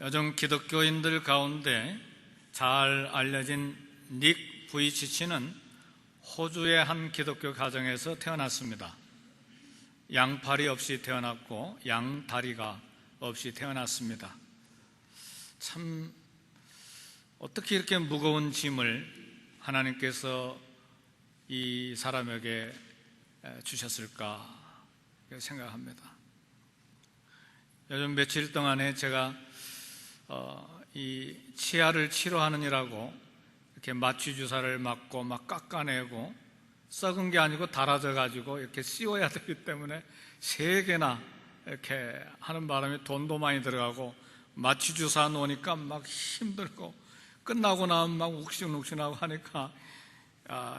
요즘 기독교인들 가운데 잘 알려진 닉 부이치치는 호주의 한 기독교 가정에서 태어났습니다. 양팔이 없이 태어났고 양다리가 없이 태어났습니다. 참 어떻게 이렇게 무거운 짐을 하나님께서 이 사람에게 주셨을까 생각합니다. 요즘 며칠 동안에 제가 이 치아를 치료하느니라고 이렇게 마취 주사를 맞고 막 깎아내고 썩은 게 아니고 달아져 가지고 이렇게 씌워야 되기 때문에 3개나 이렇게 하는 바람에 돈도 많이 들어가고 마취 주사 놓으니까 막 힘들고 끝나고 나면 막 욱신욱신하고 하니까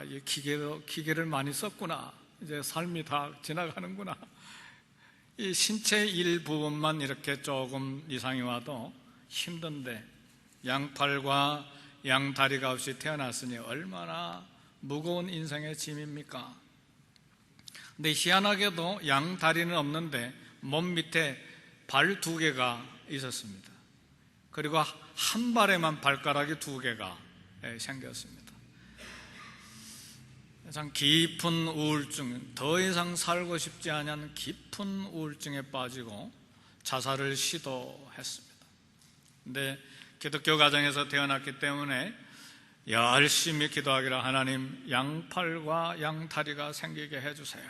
이 기계를 많이 썼구나, 이제 삶이 다 지나가는구나. 이 신체 일부분만 이렇게 조금 이상이 와도 힘든데 양팔과 양다리가 없이 태어났으니 얼마나 무거운 인생의 짐입니까? 근데 희한하게도 양다리는 없는데 몸 밑에 발 2개가 있었습니다. 그리고 한 발에만 발가락이 2개가 생겼습니다. 참 깊은 우울증, 더 이상 살고 싶지 않은 깊은 우울증에 빠지고 자살을 시도했습니다. 근데 기독교 가정에서 태어났기 때문에 열심히 기도하기를, 하나님 양팔과 양다리가 생기게 해주세요.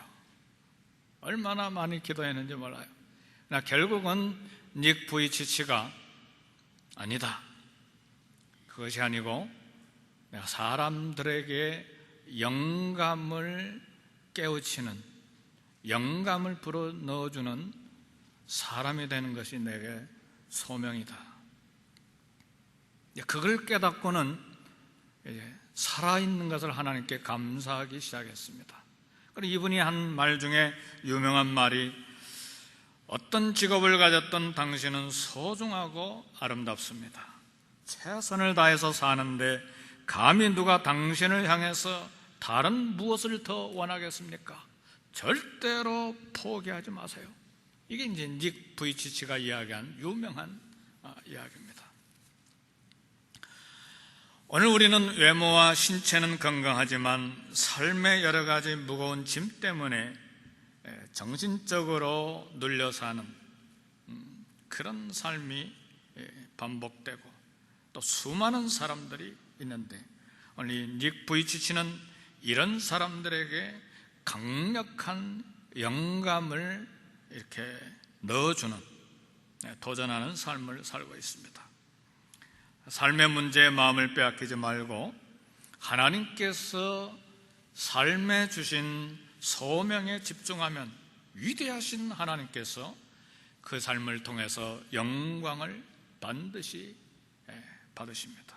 얼마나 많이 기도했는지 몰라요. 그러나 결국은 닉 부이치치가 아니다, 그것이 아니고 내가 사람들에게 영감을 깨우치는, 영감을 불어넣어주는 사람이 되는 것이 내게 소명이다. 그걸 깨닫고는 이제 살아있는 것을 하나님께 감사하기 시작했습니다. 그리고 이분이 한 말 중에 유명한 말이, 어떤 직업을 가졌던 당신은 소중하고 아름답습니다. 최선을 다해서 사는데 감히 누가 당신을 향해서 다른 무엇을 더 원하겠습니까? 절대로 포기하지 마세요. 이게 이제 닉 부이치치가 이야기한 유명한 이야기입니다. 오늘 우리는 외모와 신체는 건강하지만 삶의 여러 가지 무거운 짐 때문에 정신적으로 눌려 사는 그런 삶이 반복되고 또 수많은 사람들이 있는데, 오늘 이 닉 부이치치는 이런 사람들에게 강력한 영감을 이렇게 넣어주는, 도전하는 삶을 살고 있습니다. 삶의 문제에 마음을 빼앗기지 말고 하나님께서 삶에 주신 소명에 집중하면 위대하신 하나님께서 그 삶을 통해서 영광을 반드시 받으십니다.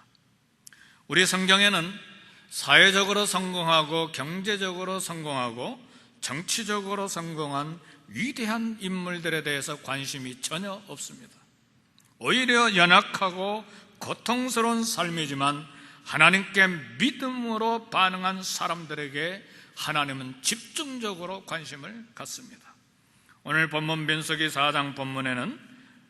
우리 성경에는 사회적으로 성공하고 경제적으로 성공하고 정치적으로 성공한 위대한 인물들에 대해서 관심이 전혀 없습니다. 오히려 연약하고 고통스러운 삶이지만 하나님께 믿음으로 반응한 사람들에게 하나님은 집중적으로 관심을 갖습니다. 오늘 본문 민수기 4장 본문에는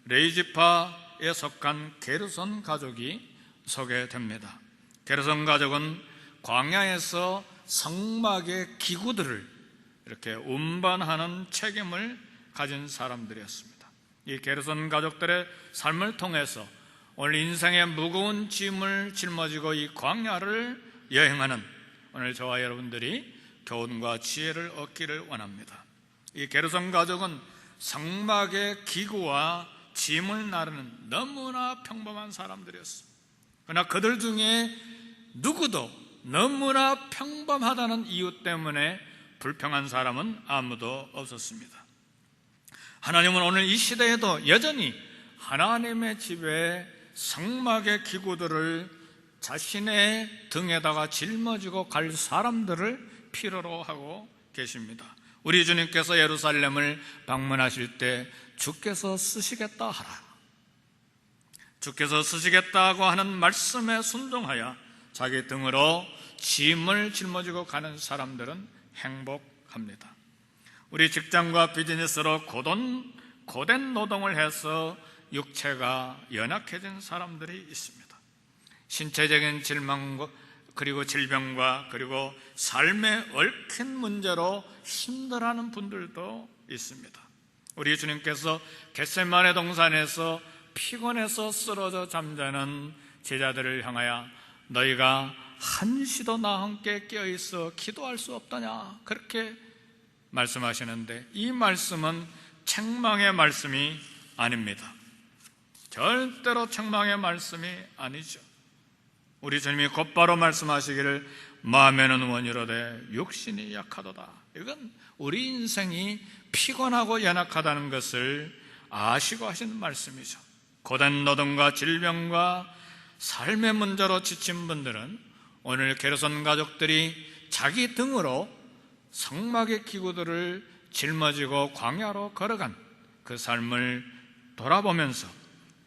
레이지파에 속한 게르손 가족이 소개됩니다. 게르손 가족은 광야에서 성막의 기구들을 이렇게 운반하는 책임을 가진 사람들이었습니다. 이 게르손 가족들의 삶을 통해서 오늘 인생의 무거운 짐을 짊어지고 이 광야를 여행하는 오늘 저와 여러분들이 교훈과 지혜를 얻기를 원합니다. 이 게르손 가족은 성막의 기구와 짐을 나르는 너무나 평범한 사람들이었습니다. 그러나 그들 중에 누구도 너무나 평범하다는 이유 때문에 불평한 사람은 아무도 없었습니다. 하나님은 오늘 이 시대에도 여전히 하나님의 집에 성막의 기구들을 자신의 등에다가 짊어지고 갈 사람들을 필요로 하고 계십니다. 우리 주님께서 예루살렘을 방문하실 때 주께서 쓰시겠다 하라, 주께서 쓰시겠다고 하는 말씀에 순종하여 자기 등으로 짐을 짊어지고 가는 사람들은 행복합니다. 우리 직장과 비즈니스로 고된 노동을 해서 육체가 연약해진 사람들이 있습니다. 신체적인 질망 그리고 질병과 그리고 삶에 얽힌 문제로 힘들어하는 분들도 있습니다. 우리 주님께서 겟세마네 동산에서 피곤해서 쓰러져 잠자는 제자들을 향하여 너희가 한시도 나와 함께 깨어있어 기도할 수 없더냐, 그렇게 말씀하시는데, 이 말씀은 책망의 말씀이 아닙니다. 절대로 책망의 말씀이 아니죠. 우리 주님이 곧바로 말씀하시기를 마음에는 원이로되 육신이 약하도다. 이건 우리 인생이 피곤하고 연약하다는 것을 아시고 하시는 말씀이죠. 고된 노동과 질병과 삶의 문제로 지친 분들은 오늘 게르손 가족들이 자기 등으로 성막의 기구들을 짊어지고 광야로 걸어간 그 삶을 돌아보면서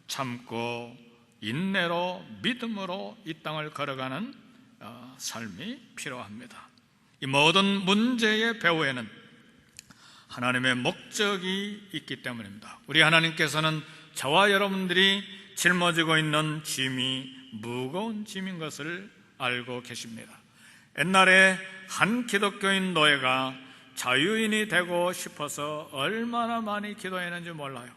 참고 인내로 믿음으로 이 땅을 걸어가는 삶이 필요합니다. 이 모든 문제의 배후에는 하나님의 목적이 있기 때문입니다. 우리 하나님께서는 저와 여러분들이 짊어지고 있는 짐이 무거운 짐인 것을 알고 계십니다. 옛날에 한 기독교인 노예가 자유인이 되고 싶어서 얼마나 많이 기도했는지 몰라요.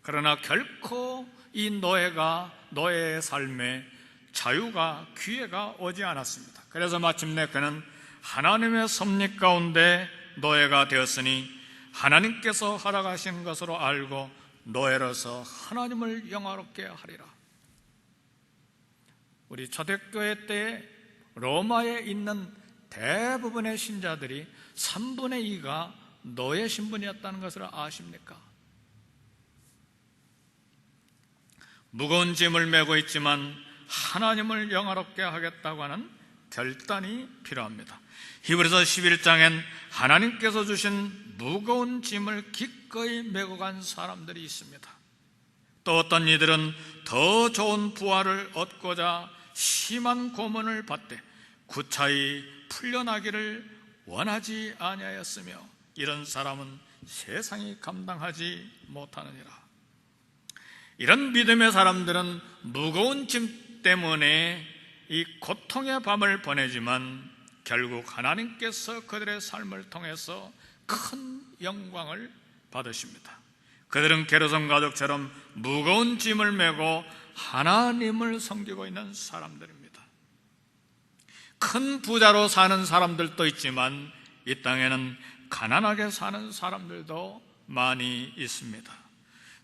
그러나 결코 이 노예의 삶에 자유가, 기회가 오지 않았습니다. 그래서 마침내 그는 하나님의 섭리 가운데 노예가 되었으니 하나님께서 허락하신 것으로 알고 노예로서 하나님을 영화롭게 하리라. 우리 초대교회 때 로마에 있는 대부분의 신자들이 3분의 2가 노예 신분이었다는 것을 아십니까? 무거운 짐을 메고 있지만 하나님을 영화롭게 하겠다고 하는 결단이 필요합니다. 히브리서 11장엔 하나님께서 주신 무거운 짐을 기꺼이 메고 간 사람들이 있습니다. 또 어떤 이들은 더 좋은 부활을 얻고자 심한 고문을 받되 구차히 풀려나기를 원하지 아니하였으며 이런 사람은 세상이 감당하지 못하느니라. 이런 믿음의 사람들은 무거운 짐 때문에 이 고통의 밤을 보내지만 결국 하나님께서 그들의 삶을 통해서 큰 영광을 받으십니다. 그들은 게르손 가족처럼 무거운 짐을 메고 하나님을 섬기고 있는 사람들입니다. 큰 부자로 사는 사람들도 있지만 이 땅에는 가난하게 사는 사람들도 많이 있습니다.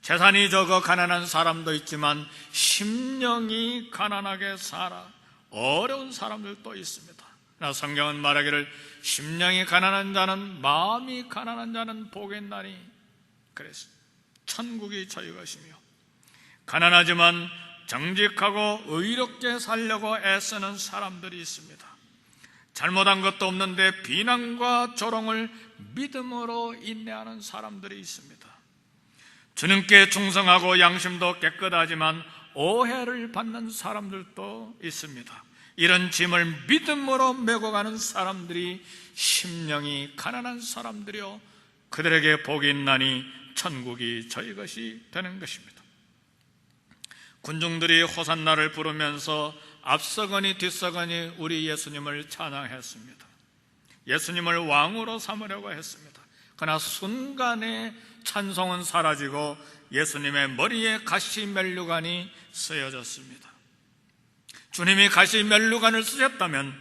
재산이 적어 가난한 사람도 있지만 심령이 가난하게 살아 어려운 사람들도 있습니다. 그러나 성경은 말하기를 심령이 가난한 자는, 마음이 가난한 자는 복이 있나니 그래서 천국이 저희 것이며, 가난하지만 정직하고 의롭게 살려고 애쓰는 사람들이 있습니다. 잘못한 것도 없는데 비난과 조롱을 믿음으로 인내하는 사람들이 있습니다. 주님께 충성하고 양심도 깨끗하지만 오해를 받는 사람들도 있습니다. 이런 짐을 믿음으로 메고 가는 사람들이 심령이 가난한 사람들이요, 그들에게 복이 있나니 천국이 저희 것이 되는 것입니다. 군중들이 호산나를 부르면서 앞서거니 뒤서거니 우리 예수님을 찬양했습니다. 예수님을 왕으로 삼으려고 했습니다. 그러나 순간에 찬송은 사라지고 예수님의 머리에 가시 멜루간이 쓰여졌습니다. 주님이 가시 멜루간을 쓰셨다면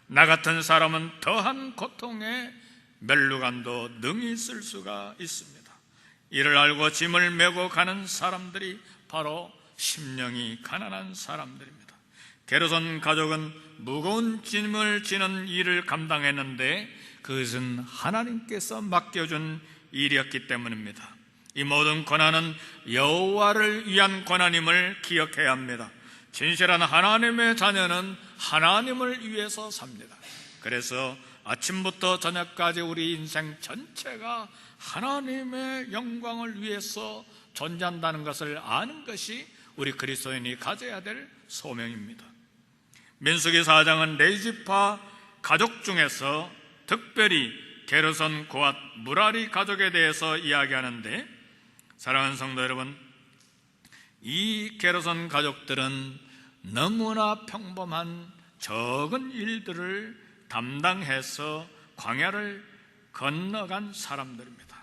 나 같은 사람은 더한 고통의 멜루간도 능히 쓸 수가 있습니다. 이를 알고 짐을 메고 가는 사람들이 바로 심령이 가난한 사람들입니다. 게르손 가족은 무거운 짐을 지는 일을 감당했는데 그것은 하나님께서 맡겨준 일이었기 때문입니다. 이 모든 고난은 여호와를 위한 고난임을 기억해야 합니다. 진실한 하나님의 자녀는 하나님을 위해서 삽니다. 그래서 아침부터 저녁까지 우리 인생 전체가 하나님의 영광을 위해서 존재한다는 것을 아는 것이 우리 그리스도인이 가져야 될 소명입니다. 민수기 4장은 레위지파 가족 중에서 특별히 게르손, 고앗, 무라리 가족에 대해서 이야기하는데, 사랑하는 성도 여러분, 이 게르손 가족들은 너무나 평범한 적은 일들을 담당해서 광야를 건너간 사람들입니다.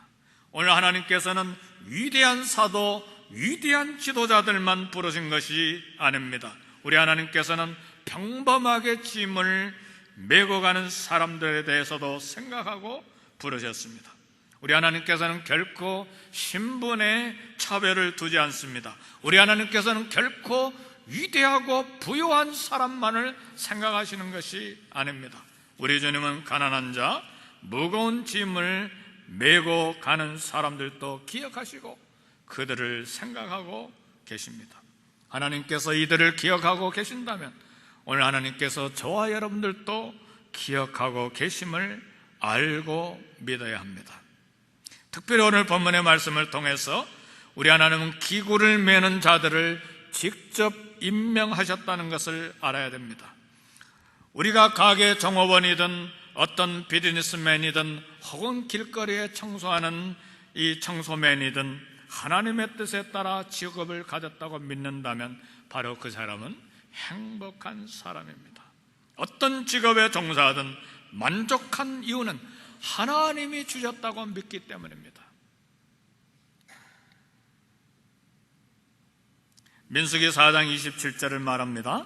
오늘 하나님께서는 위대한 사도, 위대한 지도자들만 부르신 것이 아닙니다. 우리 하나님께서는 평범하게 짐을 메고 가는 사람들에 대해서도 생각하고 부르셨습니다. 우리 하나님께서는 결코 신분의 차별을 두지 않습니다. 우리 하나님께서는 결코 위대하고 부유한 사람만을 생각하시는 것이 아닙니다. 우리 주님은 가난한 자, 무거운 짐을 메고 가는 사람들도 기억하시고 그들을 생각하고 계십니다. 하나님께서 이들을 기억하고 계신다면 오늘 하나님께서 저와 여러분들도 기억하고 계심을 알고 믿어야 합니다. 특별히 오늘 본문의 말씀을 통해서 우리 하나님은 기구를 매는 자들을 직접 임명하셨다는 것을 알아야 됩니다. 우리가 가게 종업원이든 어떤 비즈니스맨이든 혹은 길거리에 청소하는 이 청소맨이든 하나님의 뜻에 따라 직업을 가졌다고 믿는다면 바로 그 사람은 행복한 사람입니다. 어떤 직업에 종사하든 만족한 이유는 하나님이 주셨다고 믿기 때문입니다. 민수기 4장 27절을 말합니다.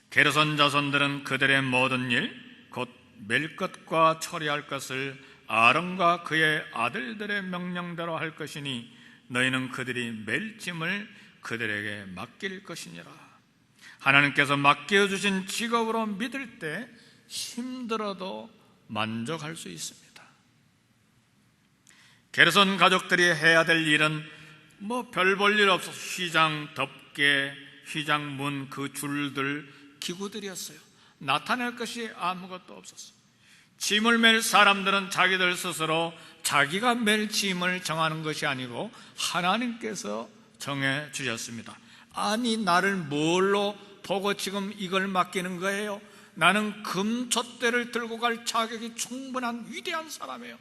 게르손 자손들은 그들의 모든 일 곧 멜 것과 처리할 것을 아론과 그의 아들들의 명령대로 할 것이니 너희는 그들이 멜 짐을 그들에게 맡길 것이니라. 하나님께서 맡겨주신 직업으로 믿을 때 힘들어도 만족할 수 있습니다. 게르손 가족들이 해야 될 일은 별 볼 일 없어서 휘장 덮개, 휘장 문 그 줄들, 기구들이었어요. 나타낼 것이 아무것도 없었어요. 짐을 맬 사람들은 자기들 스스로 자기가 맬 짐을 정하는 것이 아니고 하나님께서 정해 주셨습니다. 아니, 나를 뭘로 보고 지금 이걸 맡기는 거예요? 나는 금촛대를 들고 갈 자격이 충분한 위대한 사람이에요.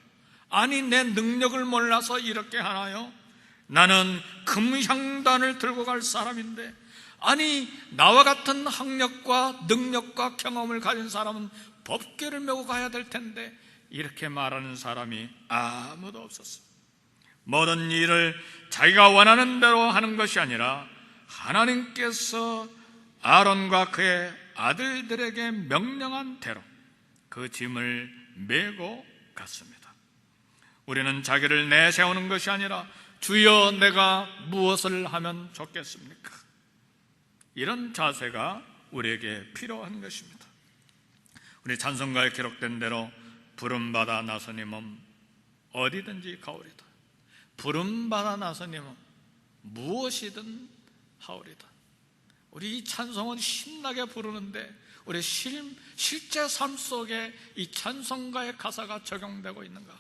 아니, 내 능력을 몰라서 이렇게 하나요? 나는 금향단을 들고 갈 사람인데, 아니, 나와 같은 학력과 능력과 경험을 가진 사람은 법궤를 메고 가야 될 텐데, 이렇게 말하는 사람이 아무도 없었어요. 모든 일을 자기가 원하는 대로 하는 것이 아니라 하나님께서 아론과 그의 아들들에게 명령한 대로 그 짐을 메고 갔습니다. 우리는 자기를 내세우는 것이 아니라 주여, 내가 무엇을 하면 좋겠습니까? 이런 자세가 우리에게 필요한 것입니다. 우리 찬송가에 기록된 대로 부름받아 나서님은 어디든지 가오리다. 부름받아 나서님은 무엇이든 하오리다. 우리 이 찬송은 신나게 부르는데 우리 실제 삶 속에 이 찬송가의 가사가 적용되고 있는가?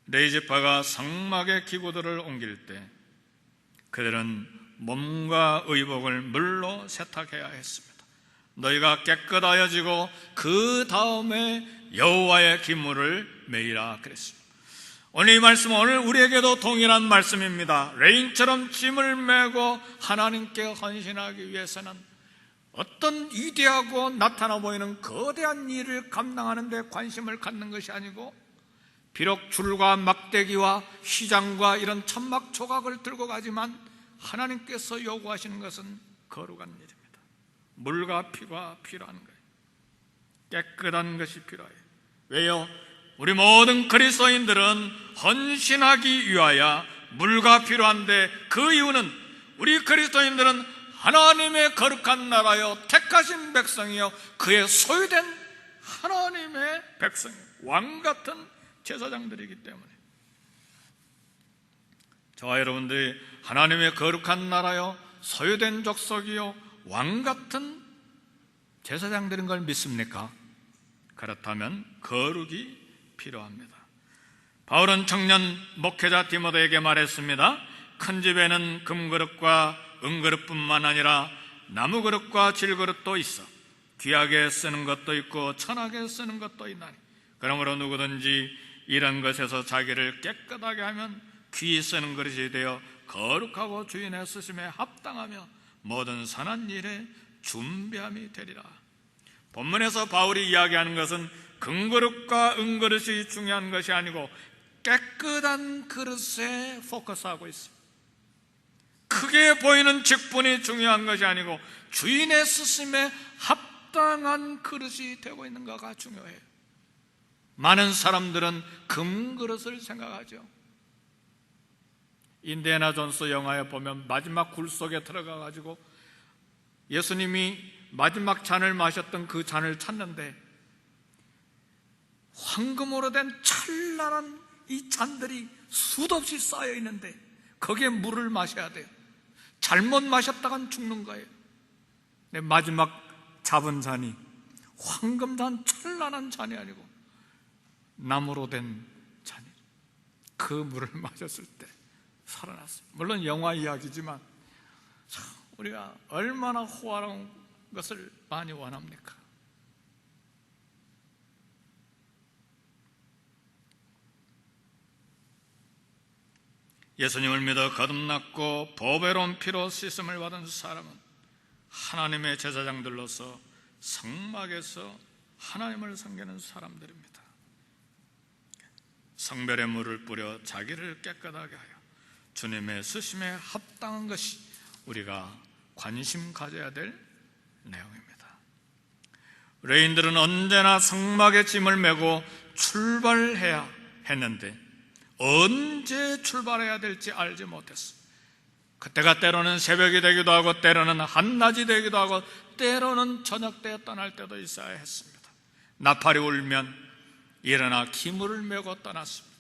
레이지파가 성막의 기구들을 옮길 때 그들은 몸과 의복을 물로 세탁해야 했습니다. 너희가 깨끗하여지고 그 다음에 여호와의 기물을 메이라 그랬습니다. 오늘 이 말씀은 오늘 우리에게도 동일한 말씀입니다. 레인처럼 짐을 메고 하나님께 헌신하기 위해서는 어떤 위대하고 나타나 보이는 거대한 일을 감당하는 데 관심을 갖는 것이 아니고, 비록 줄과 막대기와 휘장과 이런 천막 조각을 들고 가지만 하나님께서 요구하시는 것은 거룩한 일입니다. 물과 피가 필요한 거예요. 깨끗한 것이 필요해요. 왜요? 우리 모든 그리스도인들은 헌신하기 위하여 물과 필요한데, 그 이유는 우리 그리스도인들은 하나님의 거룩한 나라요 택하신 백성이요 그의 소유된 하나님의 백성, 왕같은 제사장들이기 때문에, 저와 여러분들이 하나님의 거룩한 나라요 소유된 족속이요 왕같은 제사장들인 걸 믿습니까? 그렇다면 거룩이 필요합니다. 바울은 청년 목회자 디모데에게 말했습니다. 큰 집에는 금그릇과 은그릇뿐만 아니라 나무그릇과 질그릇도 있어 귀하게 쓰는 것도 있고 천하게 쓰는 것도 있나니, 그러므로 누구든지 이런 것에서 자기를 깨끗하게 하면 귀 쓰는 그릇이 되어 거룩하고 주인의 쓰심에 합당하며 모든 선한 일에 준비함이 되리라. 본문에서 바울이 이야기하는 것은 금그릇과 은그릇이 중요한 것이 아니고 깨끗한 그릇에 포커스하고 있습니다. 크게 보이는 직분이 중요한 것이 아니고 주인의 쓰심에 합당한 그릇이 되고 있는가가 중요해요. 많은 사람들은 금그릇을 생각하죠. 인디애나 존스 영화에 보면 마지막 굴 속에 들어가 가지고 예수님이 마지막 잔을 마셨던 그 잔을 찾는데 황금으로 된 찬란한 이 잔들이 수도 없이 쌓여 있는데 거기에 물을 마셔야 돼요. 잘못 마셨다간 죽는 거예요. 근데 마지막 잡은 잔이 황금잔 찬란한 잔이 아니고 나무로 된 잔이, 그 물을 마셨을 때 살아났어요. 물론 영화 이야기지만 우리가 얼마나 호화로운 것을 많이 원합니까? 예수님을 믿어 거듭났고 보배로운 피로 씻음을 받은 사람은 하나님의 제사장들로서 성막에서 하나님을 섬기는 사람들입니다. 성별의 물을 뿌려 자기를 깨끗하게 하여 주님의 쓰심에 합당한 것이 우리가 관심 가져야 될 내용입니다. 레인들은 언제나 성막의 짐을 메고 출발해야 했는데 언제 출발해야 될지 알지 못했어. 그때가 때로는 새벽이 되기도 하고 때로는 한낮이 되기도 하고 때로는 저녁 때에 떠날 때도 있어야 했습니다. 나팔이 울면 일어나 기물을 메고 떠났습니다.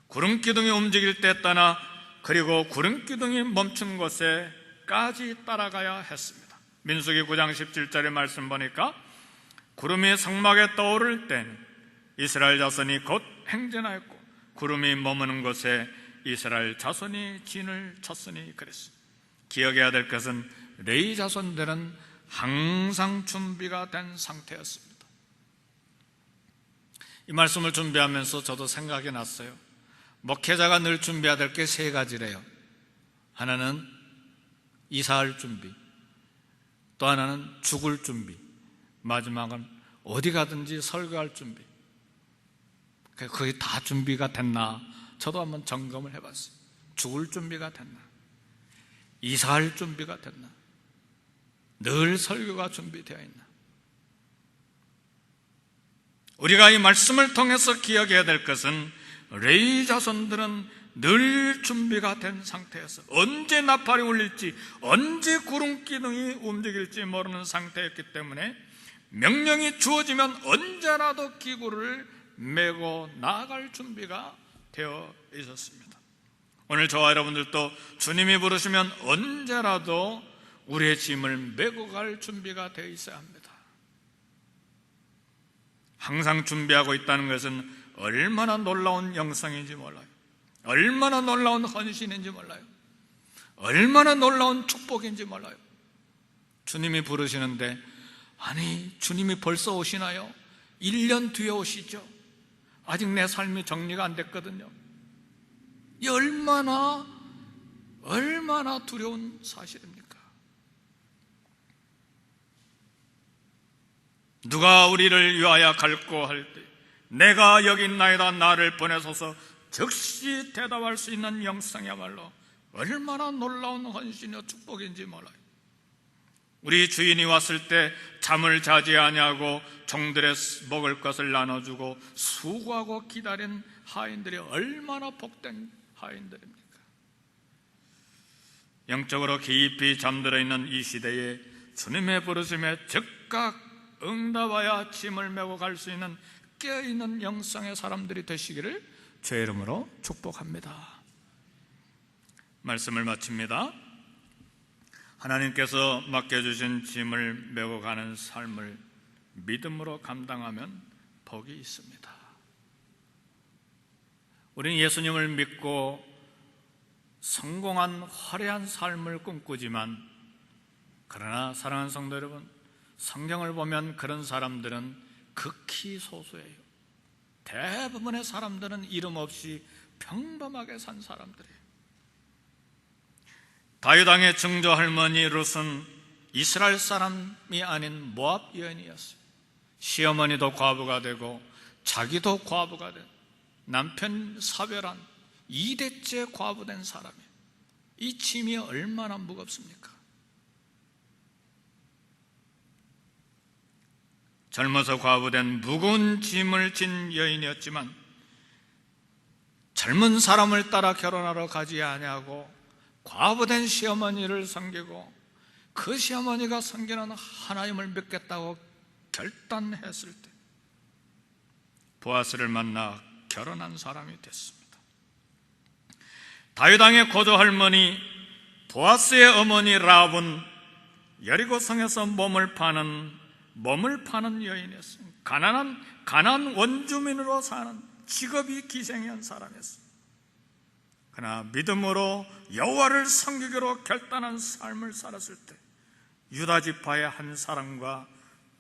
구름기둥이 움직일 때 떠나 그리고 구름기둥이 멈춘 곳에까지 따라가야 했습니다. 민수기 9장 17절의 말씀 보니까 구름이 성막에 떠오를 때는 이스라엘 자손이 곧 행진하였고 구름이 머무는 곳에 이스라엘 자손이 진을 쳤으니 그랬습니다. 기억해야 될 것은 레위 자손들은 항상 준비가 된 상태였습니다. 이 말씀을 준비하면서 저도 생각이 났어요. 목회자가 늘 준비해야 될 게 세 가지래요. 하나는 이사할 준비, 또 하나는 죽을 준비, 마지막은 어디 가든지 설교할 준비. 거의 다 준비가 됐나? 저도 한번 점검을 해봤어요. 죽을 준비가 됐나? 이사할 준비가 됐나? 늘 설교가 준비되어 있나? 우리가 이 말씀을 통해서 기억해야 될 것은 레위 자손들은 늘 준비가 된 상태에서 언제 나팔이 울릴지 언제 구름기둥이 움직일지 모르는 상태였기 때문에 명령이 주어지면 언제라도 기구를 메고 나아갈 준비가 되어 있었습니다. 오늘 저와 여러분들도 주님이 부르시면 언제라도 우리의 짐을 메고 갈 준비가 되어 있어야 합니다. 항상 준비하고 있다는 것은 얼마나 놀라운 영성인지 몰라요. 얼마나 놀라운 헌신인지 몰라요. 얼마나 놀라운 축복인지 몰라요. 주님이 부르시는데 아니 주님이 벌써 오시나요? 1년 뒤에 오시죠. 아직 내 삶이 정리가 안 됐거든요. 이 얼마나 두려운 사실입니까? 누가 우리를 위하여 갈고 할 때 내가 여기 있나이다 나를 보내소서 즉시 대답할 수 있는 영성이야말로 얼마나 놀라운 헌신이요 축복인지 몰라요. 우리 주인이 왔을 때 잠을 자지 아니하고 종들의 먹을 것을 나눠주고 수고하고 기다린 하인들이 얼마나 복된 하인들입니까? 영적으로 깊이 잠들어 있는 이 시대에 주님의 부르심에 즉각 응답하여 짐을 메고 갈 수 있는 깨어있는 영성의 사람들이 되시기를 주의 이름으로 축복합니다. 말씀을 마칩니다. 하나님께서 맡겨주신 짐을 메고 가는 삶을 믿음으로 감당하면 복이 있습니다. 우리는 예수님을 믿고 성공한 화려한 삶을 꿈꾸지만 그러나 사랑하는 성도 여러분, 성경을 보면 그런 사람들은 극히 소수예요. 대부분의 사람들은 이름 없이 평범하게 산 사람들이에요. 다윗 왕의 증조 할머니 룻은 이스라엘 사람이 아닌 모압 여인이었어요. 시어머니도 과부가 되고 자기도 과부가 된, 남편 사별한 2대째 과부된 사람이에요. 이 짐이 얼마나 무겁습니까? 젊어서 과부된 무거운 짐을 진 여인이었지만 젊은 사람을 따라 결혼하러 가지 아니하고 과부된 시어머니를 섬기고 그 시어머니가 섬기는 하나님을 믿겠다고 결단했을 때 보아스를 만나 결혼한 사람이 됐습니다. 다윗 왕의 고조 할머니 보아스의 어머니 라합은 여리고성에서 몸을 파는 여인이었어요. 가난한 원주민으로 사는 직업이 기생한 사람이었어요. 그러나 믿음으로 여호와를 섬기기로 결단한 삶을 살았을 때 유다 지파의 한 사람과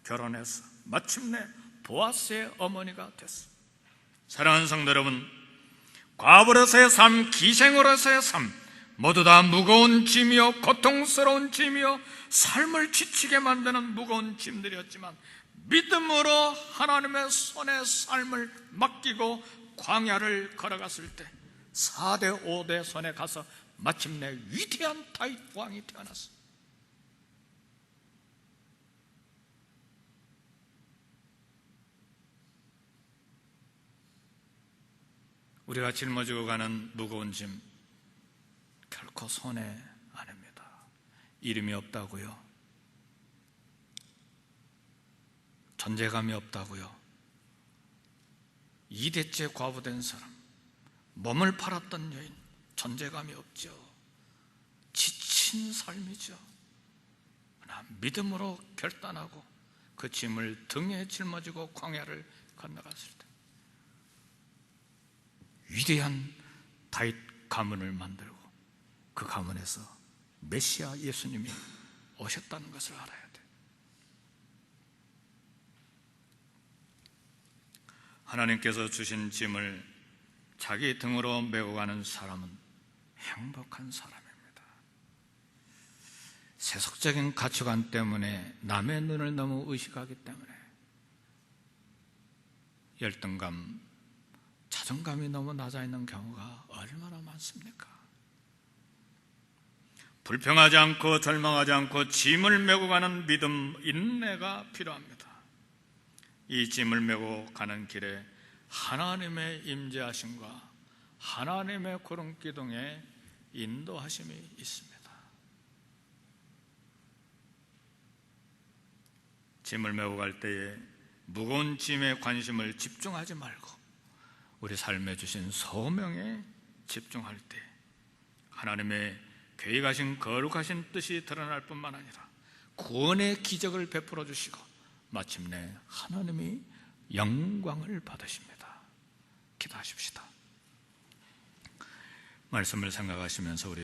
결혼해서 마침내 보아스의 어머니가 됐어요. 사랑하는 성도 여러분, 과부로서의 삶, 기생으로서의 삶, 모두 다 무거운 짐이요 고통스러운 짐이요 삶을 지치게 만드는 무거운 짐들이었지만 믿음으로 하나님의 손에 삶을 맡기고 광야를 걸어갔을 때 4대 5대 손에 가서 마침내 위대한 다윗 왕이 태어났어요. 우리가 짊어지고 가는 무거운 짐 결코 손해 아닙니다. 이름이 없다고요? 존재감이 없다고요? 2대째 과부된 사람, 몸을 팔았던 여인, 존재감이 없죠. 지친 삶이죠. 그러나 믿음으로 결단하고 그 짐을 등에 짊어지고 광야를 건너갔을 때 위대한 다윗 가문을 만들고 그 가문에서 메시아 예수님이 오셨다는 것을 알아야 돼요. 하나님께서 주신 짐을 자기 등으로 메고 가는 사람은 행복한 사람입니다. 세속적인 가치관 때문에 남의 눈을 너무 의식하기 때문에 열등감, 자존감이 너무 낮아 있는 경우가 얼마나 많습니까? 불평하지 않고 절망하지 않고 짐을 메고 가는 믿음, 인내가 필요합니다. 이 짐을 메고 가는 길에 하나님의 임재하심과 하나님의 구름기둥의 인도하심이 있습니다. 짐을 메고 갈 때에 무거운 짐에 관심을 집중하지 말고 우리 삶에 주신 소명에 집중할 때 하나님의 계획하신 거룩하신 뜻이 드러날 뿐만 아니라 구원의 기적을 베풀어 주시고 마침내 하나님이 영광을 받으십니다. 기도하십시다. 말씀을 생각하시면서 우리